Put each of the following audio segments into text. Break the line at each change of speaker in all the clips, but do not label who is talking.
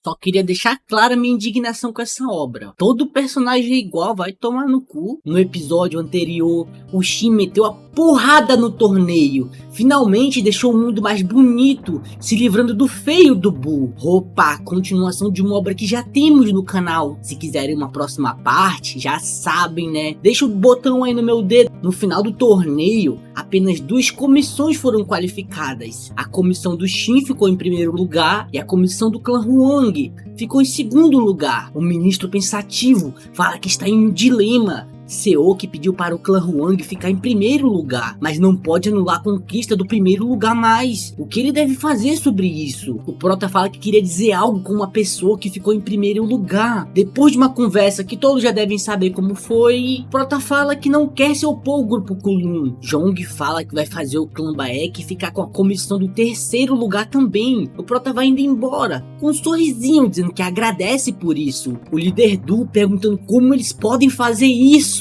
Só queria deixar clara minha indignação com essa obra. Todo personagem é igual, vai tomar no cu. No episódio anterior, o Shin meteu a porrada no torneio. Finalmente deixou o mundo mais bonito, se livrando do feio do Buu. Opa, continuação de uma obra que já temos no canal. Se quiserem uma próxima parte, já sabem, né? Deixa o botão aí no meu dedo. No final do torneio, apenas 2 comissões foram qualificadas. A comissão do Shin ficou em primeiro lugar e a comissão do clã Huang ficou em segundo lugar. O ministro pensativo fala que está em um dilema. Seoki pediu para o clã Huang ficar em primeiro lugar, mas não pode anular a conquista do primeiro lugar mais. O que ele deve fazer sobre isso? O Prota fala que queria dizer algo com uma pessoa que ficou em primeiro lugar. Depois de uma conversa que todos já devem saber como foi, Prota fala que não quer se opor ao grupo Kulun. Jong fala que vai fazer o clã Baek ficar com a comissão do terceiro lugar também. O Prota vai indo embora, com um sorrisinho dizendo que agradece por isso. O líder Du perguntando como eles podem fazer isso.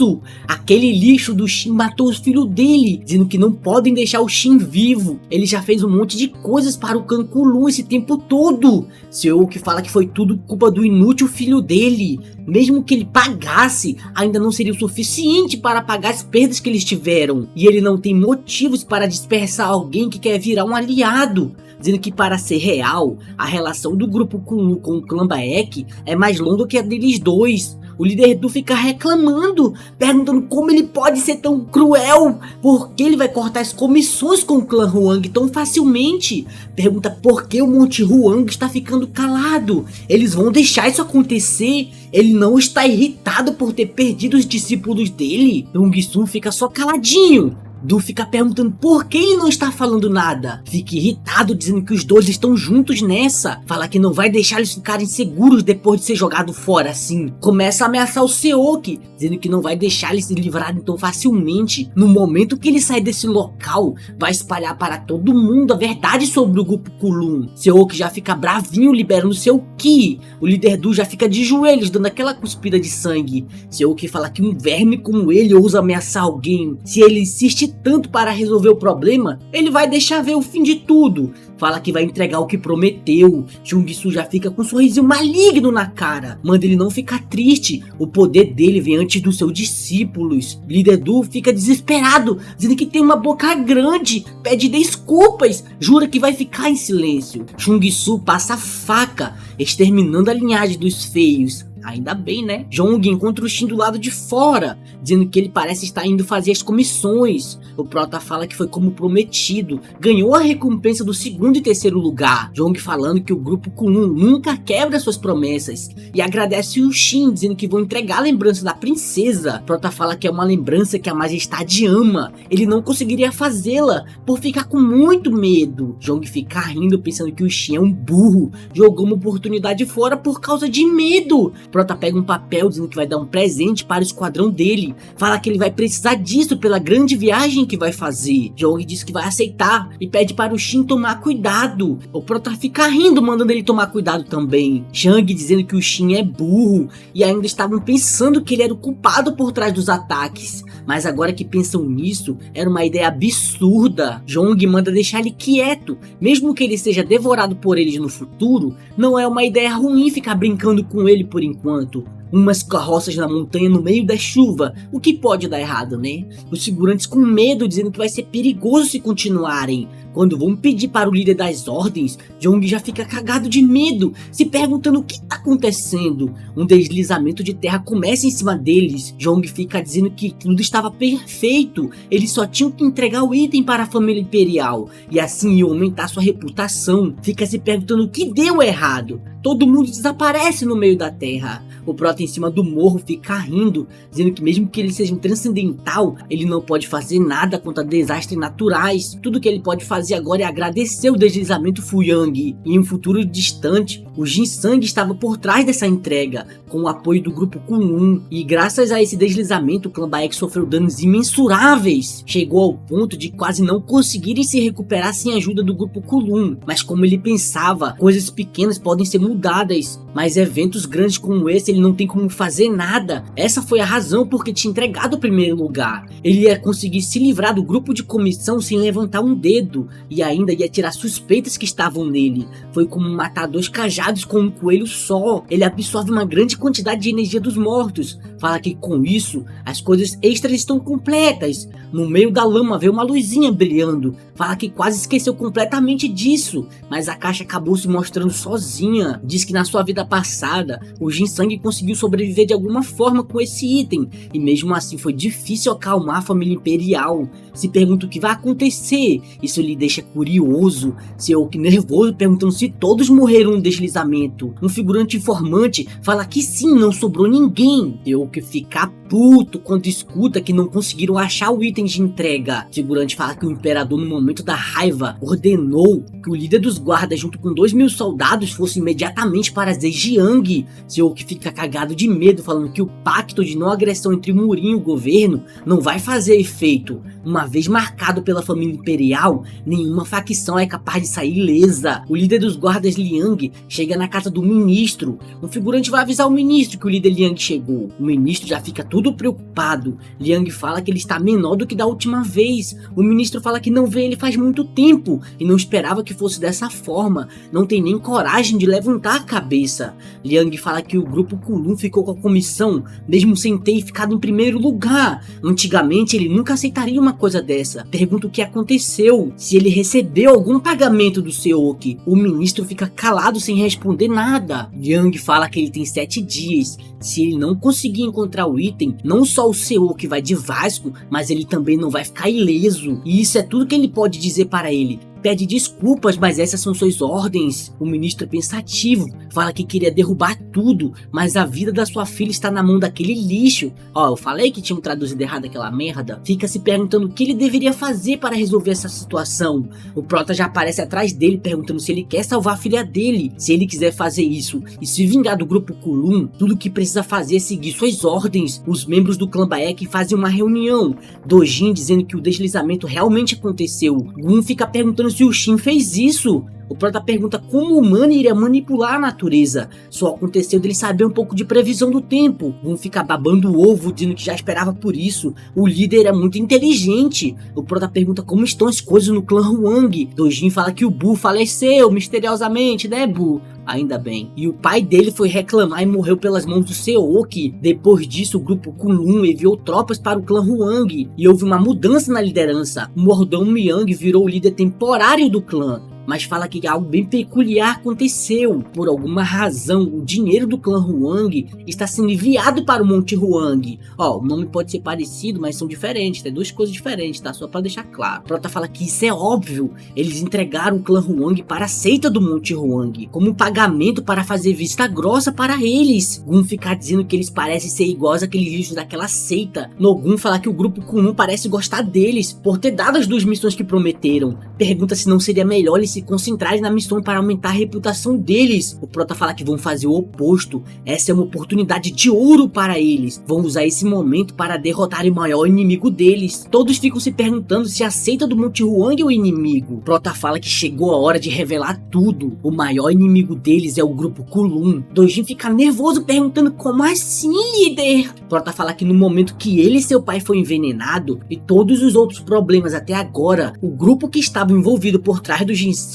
Aquele lixo do Shin matou os filhos dele, dizendo que não podem deixar o Shin vivo. Ele já fez um monte de coisas para o clã Kulun esse tempo todo. Seoki fala que foi tudo culpa do inútil filho dele. Mesmo que ele pagasse, ainda não seria o suficiente para pagar as perdas que eles tiveram. E ele não tem motivos para dispersar alguém que quer virar um aliado. Dizendo que para ser real, a relação do grupo Kulun com o clã Baek é mais longa que a deles dois. O líder Du fica reclamando, perguntando como ele pode ser tão cruel, porque ele vai cortar as comissões com o clã Huang tão facilmente. Pergunta por que o Monte Huang está ficando calado. Eles vão deixar isso acontecer? Ele não está irritado por ter perdido os discípulos dele? Jong-soo fica só caladinho. Du fica perguntando por que ele não está falando nada. Fica irritado dizendo que os dois estão juntos nessa. Fala que não vai deixar eles ficarem seguros depois de ser jogado fora assim. Começa a ameaçar o Seoki, dizendo que não vai deixar eles se livrarem tão facilmente. No momento que ele sair desse local, vai espalhar para todo mundo a verdade sobre o grupo Kulun. Seoki já fica bravinho liberando seu Ki. O líder Du já fica de joelhos dando aquela cuspida de sangue. Seoki fala que um verme como ele ousa ameaçar alguém. Se ele insiste tanto para resolver o problema, ele vai deixar ver o fim de tudo. Fala que vai entregar o que prometeu. Jong-soo já fica com um sorrisinho maligno na cara. Manda ele não ficar triste. O poder dele vem antes dos seus discípulos. Líder Du fica desesperado, dizendo que tem uma boca grande. Pede desculpas. Jura que vai ficar em silêncio. Jong-soo passa a faca, exterminando a linhagem dos feios. Ainda bem, né? Jong encontra o Shin do lado de fora, dizendo que ele parece estar indo fazer as comissões. O Prota fala que foi como prometido, ganhou a recompensa do segundo e terceiro lugar. Jong falando que o grupo Kulun nunca quebra suas promessas e agradece o Shin, dizendo que vão entregar a lembrança da princesa. Prota fala que é uma lembrança que a majestade ama, ele não conseguiria fazê-la por ficar com muito medo. Jong fica rindo pensando que o Shin é um burro, jogou uma oportunidade fora por causa de medo. Prota pega um papel dizendo que vai dar um presente para o esquadrão dele. Fala que ele vai precisar disso pela grande viagem que vai fazer. Jong diz que vai aceitar e pede para o Shin tomar cuidado. O Prota fica rindo, mandando ele tomar cuidado também. Shang dizendo que o Shin é burro e ainda estavam pensando que ele era o culpado por trás dos ataques. Mas agora que pensam nisso, era uma ideia absurda. Jong manda deixar ele quieto. Mesmo que ele seja devorado por eles no futuro, não é uma ideia ruim ficar brincando com ele por enquanto. Umas carroças na montanha no meio da chuva, o que pode dar errado, né? Os figurantes com medo, dizendo que vai ser perigoso se continuarem. Quando vão pedir para o líder das ordens, Jong já fica cagado de medo, se perguntando o que está acontecendo. Um deslizamento de terra começa em cima deles. Jong fica dizendo que tudo estava perfeito, eles só tinham que entregar o item para a família imperial, e assim iam aumentar sua reputação. Fica se perguntando o que deu errado. Todo mundo desaparece no meio da terra. O Prota em cima do morro fica rindo, dizendo que mesmo que ele seja um transcendental, ele não pode fazer nada contra desastres naturais. Tudo que ele pode fazer agora é agradecer o deslizamento Fuyang. E em um futuro distante, o Jin Sang estava por trás dessa entrega, com o apoio do grupo Kulun. E graças a esse deslizamento, o clã Baek sofreu danos imensuráveis. Chegou ao ponto de quase não conseguirem se recuperar sem a ajuda do grupo Kulun. Mas como ele pensava, coisas pequenas podem ser mudadas soldadas, mas eventos grandes como esse ele não tem como fazer nada. Essa foi a razão por que tinha entregado o primeiro lugar. Ele ia conseguir se livrar do grupo de comissão sem levantar um dedo, e ainda ia tirar suspeitas que estavam nele. Foi como matar 2 cajados com um coelho só. Ele absorve uma grande quantidade de energia dos mortos. Fala que com isso, as coisas extras estão completas. No meio da lama vê uma luzinha brilhando. Fala que quase esqueceu completamente disso, mas a caixa acabou se mostrando sozinha. Diz que na sua vida passada, o Jin-Sang conseguiu sobreviver de alguma forma com esse item, e mesmo assim foi difícil acalmar a família imperial. Se pergunta o que vai acontecer, isso lhe deixa curioso. Seok nervoso perguntando se todos morreram no deslizamento. Um figurante informante fala que sim, não sobrou ninguém. Seok fica puto quando escuta que não conseguiram achar o item de entrega. O figurante fala que o imperador, no momento da raiva, ordenou que o líder dos guardas junto com 2.000 soldados fosse imediatamente para Zhejiang. Seok fica cagado de medo, falando que o pacto de não agressão entre Murin e o governo não vai fazer efeito. Uma vez marcado pela família imperial, nenhuma facção é capaz de sair ilesa. O líder dos guardas, Liang, chega na casa do ministro. Um figurante vai avisar o ministro que o líder Liang chegou. O ministro já fica todo preocupado. Liang fala que ele está menor do que da última vez. O ministro fala que não vê ele faz muito tempo e não esperava que fosse dessa forma. Não tem nem coragem de levantar a cabeça. Liang fala que o grupo Kulun ficou com a comissão mesmo sem ter ficado em primeiro lugar. Antigamente ele nunca aceitaria uma coisa dessa. Pergunta o que aconteceu, se ele recebeu algum pagamento do Seok. O ministro fica calado sem responder nada. Liang fala que ele tem 7 dias. Se ele não conseguir encontrar o item, não só o Seok vai de Vasco, mas ele também não vai ficar ileso. E isso é tudo que ele pode dizer para ele. Pede desculpas, mas essas são suas ordens. O ministro é pensativo, fala que queria derrubar tudo, mas a vida da sua filha está na mão daquele lixo. Ó, eu falei que tinham traduzido errado aquela merda. Fica se perguntando o que ele deveria fazer para resolver essa situação. O Prota já aparece atrás dele perguntando se ele quer salvar a filha dele. Se ele quiser fazer isso e se vingar do grupo Kulun, tudo que precisa fazer é seguir suas ordens. Os membros do clã Baek fazem uma reunião. Dojin dizendo que o deslizamento realmente aconteceu. Gun fica perguntando se o Shin fez isso. O Prota pergunta como o Mani iria manipular a natureza. Só aconteceu dele saber um pouco de previsão do tempo. Gun fica babando o ovo, dizendo que já esperava por isso. O líder é muito inteligente. O Prota pergunta como estão as coisas no clã Huang. Dojin fala que o Bu faleceu misteriosamente, né, Bu? Ainda bem. E o pai dele foi reclamar e morreu pelas mãos do Seok. Depois disso, o grupo Kulun enviou tropas para o clã Huang e houve uma mudança na liderança. O mordomo Miang virou o líder temporário do clã, mas fala que algo bem peculiar aconteceu. Por alguma razão, o dinheiro do clã Huang está sendo enviado para o Monte Huang. Ó, o nome pode ser parecido, mas são diferentes, tem 2 coisas diferentes, tá? Só para deixar claro. Prota fala que isso é óbvio. Eles entregaram o clã Huang para a seita do Monte Huang, como um pagamento para fazer vista grossa para eles. Gun fica dizendo que eles parecem ser iguais àqueles lixos daquela seita. Nogun fala que o grupo Kulun parece gostar deles, por ter dado as 2 missões que prometeram. Pergunta se não seria melhor eles se concentrarem na missão para aumentar a reputação deles. O Prota fala que vão fazer o oposto. Essa é uma oportunidade de ouro para eles. Vão usar esse momento para derrotar o maior inimigo deles. Todos ficam se perguntando se a seita do Monte Huang é o inimigo. Prota fala que chegou a hora de revelar tudo. O maior inimigo deles é o grupo Kulun. Dojin fica nervoso perguntando como assim, líder? Prota fala que no momento que ele e seu pai foi envenenado e todos os outros problemas até agora, o grupo que estava envolvido por trás do Jin-Sang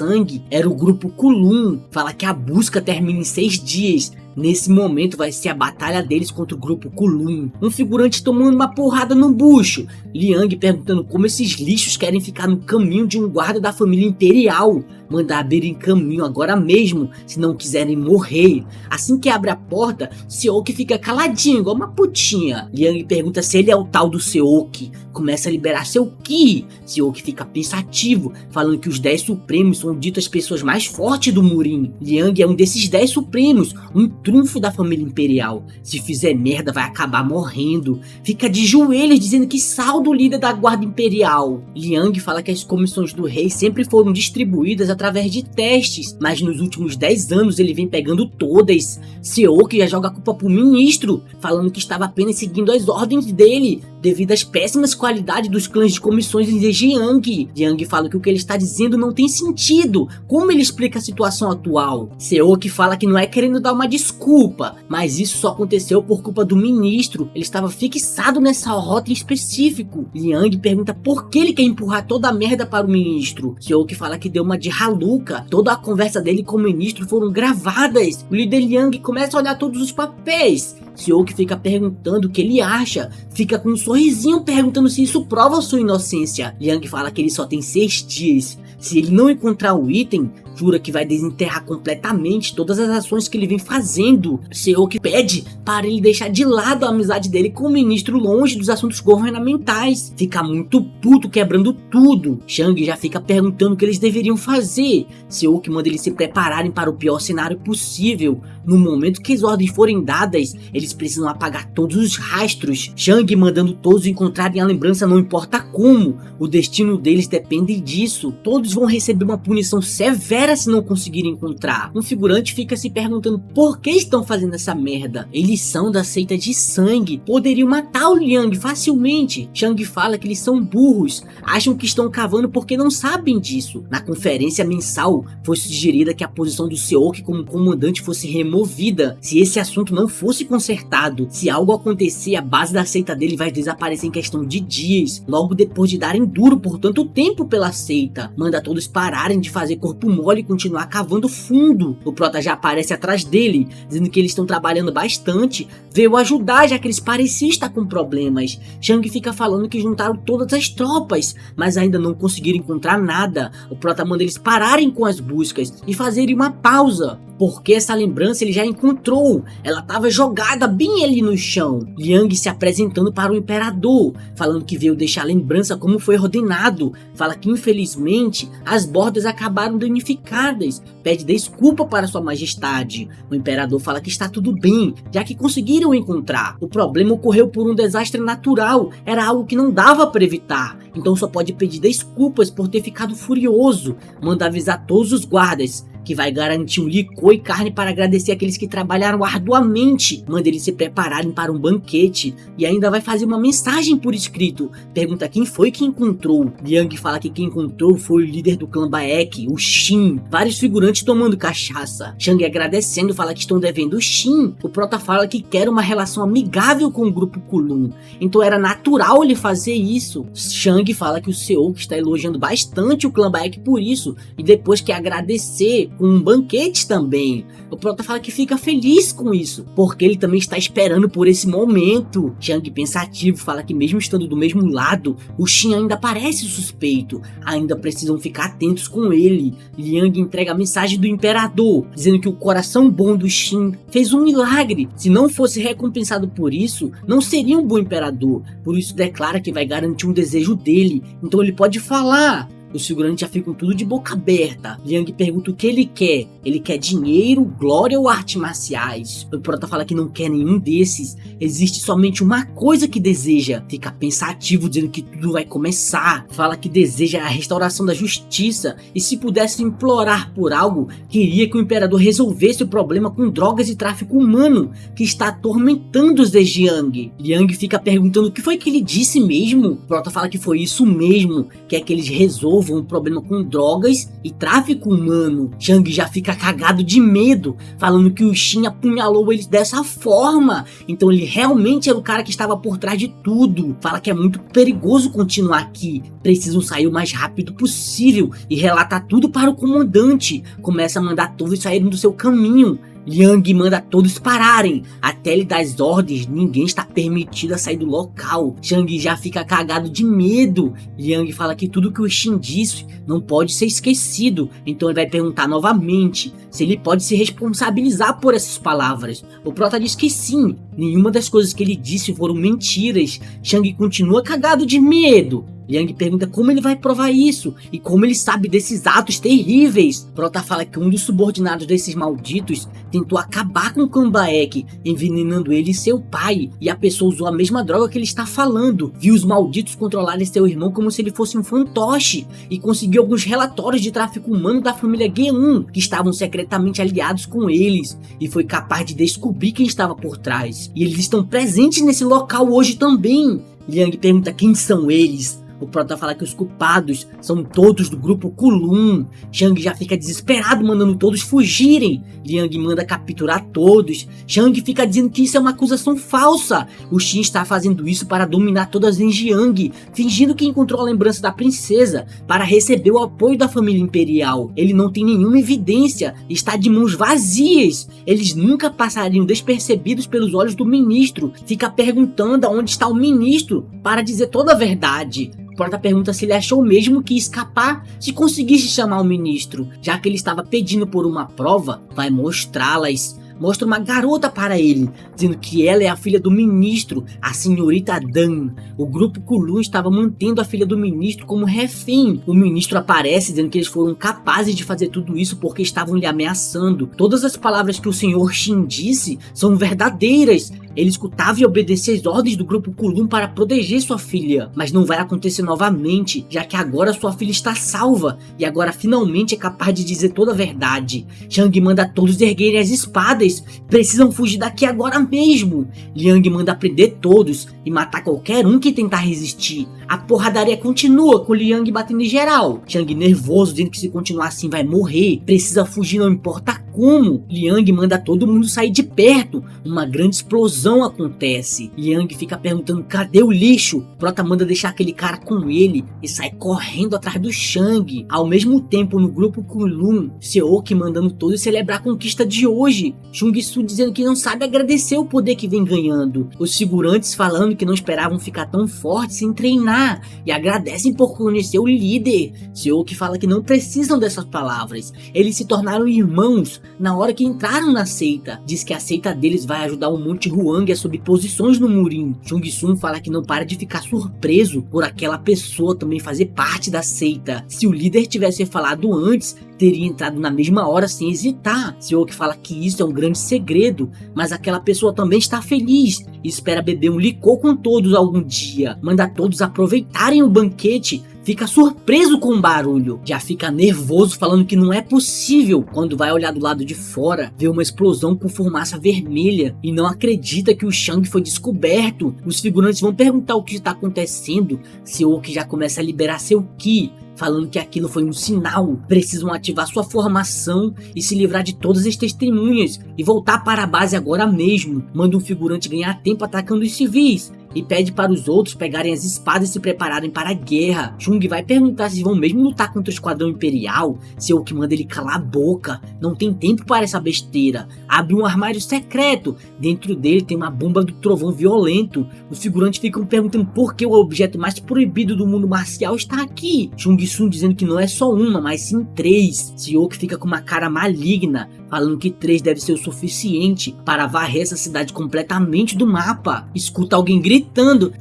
era o grupo Kulun. Fala que a busca termina em 6 dias. Nesse momento vai ser a batalha deles contra o grupo Kulun. Um figurante tomando uma porrada no bucho. Liang perguntando como esses lixos querem ficar no caminho de um guarda da família imperial. Manda abrirem caminho agora mesmo, se não quiserem morrer. Assim que abre a porta, Seok fica caladinho, igual uma putinha. Liang pergunta se ele é o tal do Seok. Começa a liberar seu Ki. Seok fica pensativo, falando que os 10 Supremos são ditas as pessoas mais fortes do Murin. Liang é um desses 10 Supremos, um trunfo da família imperial. Se fizer merda vai acabar morrendo. Fica de joelhos dizendo que salda o líder da guarda imperial. Liang fala que as comissões do rei sempre foram distribuídas através de testes, mas nos últimos 10 anos ele vem pegando todas. Seok já joga a culpa pro ministro, falando que estava apenas seguindo as ordens dele. devido às péssimas qualidades dos clãs de comissões em Zhejiang. Yang fala que o que ele está dizendo não tem sentido. Como ele explica a situação atual? Seoki fala que não é querendo dar uma desculpa, mas isso só aconteceu por culpa do ministro. Ele estava fixado nessa rota em específico. Yang pergunta por que ele quer empurrar toda a merda para o ministro. Seoki fala que deu uma de Haluka. Toda a conversa dele com o ministro foram gravadas. O líder Yang começa a olhar todos os papéis. Seoki fica perguntando o que ele acha, fica com um sorrisinho perguntando se isso prova sua inocência. Yang fala que ele só tem 6 dias. Se ele não encontrar o item, jura que vai desenterrar completamente todas as ações que ele vem fazendo. Seoki pede para ele deixar de lado a amizade dele com o ministro longe dos assuntos governamentais. Fica muito puto, quebrando tudo. Shang já fica perguntando o que eles deveriam fazer. Seoki manda eles se prepararem para o pior cenário possível. No momento que as ordens forem dadas, eles precisam apagar todos os rastros. Shang mandando todos encontrarem a lembrança, não importa como. O destino deles depende disso. Todos vão receber uma punição severa se não conseguirem encontrar. Um figurante fica se perguntando por que estão fazendo essa merda. Eles são da seita de sangue, poderiam matar o Liang facilmente. Shang fala que eles são burros, acham que estão cavando porque não sabem disso. Na conferência mensal foi sugerida que a posição do Seoki como comandante fosse removida se esse assunto não fosse consertado. Se algo acontecer, a base da seita dele vai desaparecer em questão de dias, logo depois de darem duro por tanto tempo pela seita. Manda todos pararem de fazer corpo mole e continuar cavando fundo. O Prota já aparece atrás dele, dizendo que eles estão trabalhando bastante, veio ajudar já que eles pareciam estar com problemas. Shang fica falando que juntaram todas as tropas, mas ainda não conseguiram encontrar nada. O Prota manda eles pararem com as buscas e fazerem uma pausa, porque essa lembrança ele já encontrou, ela estava jogada bem ali no chão. Liang se apresentando para o imperador, falando que veio deixar a lembrança como foi ordenado, fala que infelizmente as bordas acabaram danificadas, pede desculpa para sua majestade. O imperador fala que está tudo bem, já que conseguiram encontrar. O problema ocorreu por um desastre natural, era algo que não dava para evitar, então só pode pedir desculpas por ter ficado furioso. Manda avisar todos os guardas que vai garantir um licor e carne para agradecer aqueles que trabalharam arduamente. Manda eles se prepararem para um banquete e ainda vai fazer uma mensagem por escrito. Pergunta quem foi que encontrou. Liang fala que quem encontrou foi o líder do clã Baek, o Shin. Vários figurantes tomando cachaça. Shang agradecendo fala que estão devendo o Shin. O Prota fala que quer uma relação amigável com o grupo Kulun, então era natural ele fazer isso. Shang fala que o Seoki está elogiando bastante o clã Baek por isso e depois quer agradecer com um banquete também. O Prota fala que fica feliz com isso, porque ele também está esperando por esse momento. Shang pensativo fala que mesmo estando do mesmo lado, o Shin ainda parece suspeito, ainda precisam ficar atentos com ele. Liang entrega a mensagem do imperador, dizendo que o coração bom do Shin fez um milagre. Se não fosse recompensado por isso, não seria um bom imperador. Por isso declara que vai garantir um desejo dele, então ele pode falar. Os figurantes já ficam tudo de boca aberta. Liang pergunta o que ele quer. Ele quer dinheiro, glória ou artes marciais? O Prota fala que não quer nenhum desses. Existe somente uma coisa que deseja. Fica pensativo dizendo que tudo vai começar. Fala que deseja a restauração da justiça. E se pudesse implorar por algo, queria que o imperador resolvesse o problema com drogas e tráfico humano que está atormentando os Zhejiang. Liang fica perguntando o que foi que ele disse mesmo. O Prota fala que foi isso mesmo. Quer que eles resolvam um problema com drogas e tráfico humano. Shang já fica cagado de medo, falando que o Shin apunhalou eles dessa forma, então ele realmente era o cara que estava por trás de tudo. Fala que é muito perigoso continuar aqui, precisam sair o mais rápido possível e relatar tudo para o comandante. Começa a mandar todos saírem do seu caminho. Liang manda todos pararem. Até ele dar as ordens, ninguém está permitido a sair do local. Shang já fica cagado de medo. Liang fala que tudo que o Shin disse não pode ser esquecido, então ele vai perguntar novamente se ele pode se responsabilizar por essas palavras. O Prota diz que sim, nenhuma das coisas que ele disse foram mentiras. Shang continua cagado de medo. Liang pergunta como ele vai provar isso e como ele sabe desses atos terríveis. Prota fala que um dos subordinados desses malditos tentou acabar com o clã Baek, envenenando ele e seu pai, e a pessoa usou a mesma droga que ele está falando. Viu os malditos controlarem seu irmão como se ele fosse um fantoche e conseguiu alguns relatórios de tráfico humano da família Geun, que estavam secretamente aliados com eles, e foi capaz de descobrir quem estava por trás. E eles estão presentes nesse local hoje também. Liang pergunta quem são eles. O Prota fala que os culpados são todos do grupo Kulun. Shang já fica desesperado, mandando todos fugirem. Liang manda capturar todos. Shang fica dizendo que isso é uma acusação falsa. O Shin está fazendo isso para dominar todas as Yang, fingindo que encontrou a lembrança da princesa para receber o apoio da família imperial. Ele não tem nenhuma evidência, está de mãos vazias. Eles nunca passariam despercebidos pelos olhos do ministro. Fica perguntando aonde está o ministro para dizer toda a verdade. Prota pergunta se ele achou mesmo que ia escapar se conseguisse chamar o ministro, já que ele estava pedindo por uma prova, vai mostrá-las. Mostra uma garota para ele, dizendo que ela é a filha do ministro, a senhorita Dan. O grupo Kulun estava mantendo a filha do ministro como refém. O ministro aparece dizendo que eles foram capazes de fazer tudo isso porque estavam lhe ameaçando. Todas as palavras que o senhor Shin disse são verdadeiras. Ele escutava e obedecia as ordens do grupo Kulun para proteger sua filha, mas não vai acontecer novamente, já que agora sua filha está salva e agora finalmente é capaz de dizer toda a verdade. Shang manda todos erguerem as espadas. Precisam fugir daqui agora mesmo. Liang manda prender todos e matar qualquer um que tentar resistir. A porradaria continua com Liang batendo em geral. Shang nervoso, dizendo que se continuar assim vai morrer. Precisa fugir, não importa como. Liang manda todo mundo sair de perto. Uma grande explosão acontece. Liang fica perguntando cadê o lixo. Prota manda deixar aquele cara com ele e sai correndo atrás do Shang. Ao mesmo tempo, no grupo Kulun, Seok mandando todos celebrar a conquista de hoje. Chung Su dizendo que não sabe agradecer o poder que vem ganhando. Os figurantes falando que não esperavam ficar tão fortes sem treinar e agradecem por conhecer o líder. Seok fala que não precisam dessas palavras. Eles se tornaram irmãos na hora que entraram na seita. Diz que a seita deles vai ajudar o Monte Huang a subir posições no Murim. Chung Sun fala que não para de ficar surpreso por aquela pessoa também fazer parte da seita. Se o líder tivesse falado antes, teria entrado na mesma hora sem hesitar. Seok fala que isso é um grande segredo, mas aquela pessoa também está feliz e espera beber um licor com todos algum dia. Manda todos aproveitarem o banquete. Fica surpreso com o barulho, já fica nervoso falando que não é possível. Quando vai olhar do lado de fora, vê uma explosão com fumaça vermelha e não acredita que o Shang foi descoberto. Os figurantes vão perguntar o que está acontecendo. Seok já começa a liberar seu Ki, falando que aquilo foi um sinal. Precisam ativar sua formação e se livrar de todas as testemunhas e voltar para a base agora mesmo. Manda um figurante ganhar tempo atacando os civis e pede para os outros pegarem as espadas e se prepararem para a guerra. Chung vai perguntar se vão mesmo lutar contra o esquadrão imperial. Seok manda ele calar a boca, não tem tempo para essa besteira. Abre um armário secreto, dentro dele tem uma bomba do trovão violento. Os figurantes ficam perguntando por que o objeto mais proibido do mundo marcial está aqui. Chung Sun dizendo que não é só uma, mas sim 3. Seok fica com uma cara maligna, falando que 3 deve ser o suficiente para varrer essa cidade completamente do mapa. Escuta alguém gritando,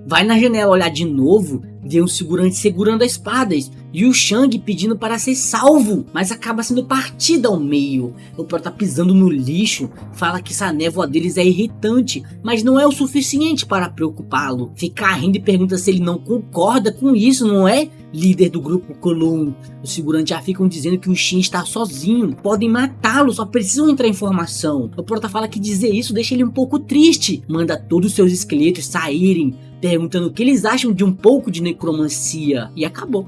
vai na janela olhar de novo, vê um figurante segurando as espadas e o Shang pedindo para ser salvo, mas acaba sendo partido ao meio. O Prota pisando no lixo, fala que essa névoa deles é irritante, mas não é o suficiente para preocupá-lo. Fica rindo e pergunta se ele não concorda com isso, não é? Líder do grupo Kulun. Os figurantes já ficam dizendo que o Shin está sozinho, podem matá-lo, só precisam entrar em formação. O Prota fala que dizer isso deixa ele um pouco triste, manda todos os seus esqueletos saírem, perguntando o que eles acham de um pouco de necromancia, e acabou.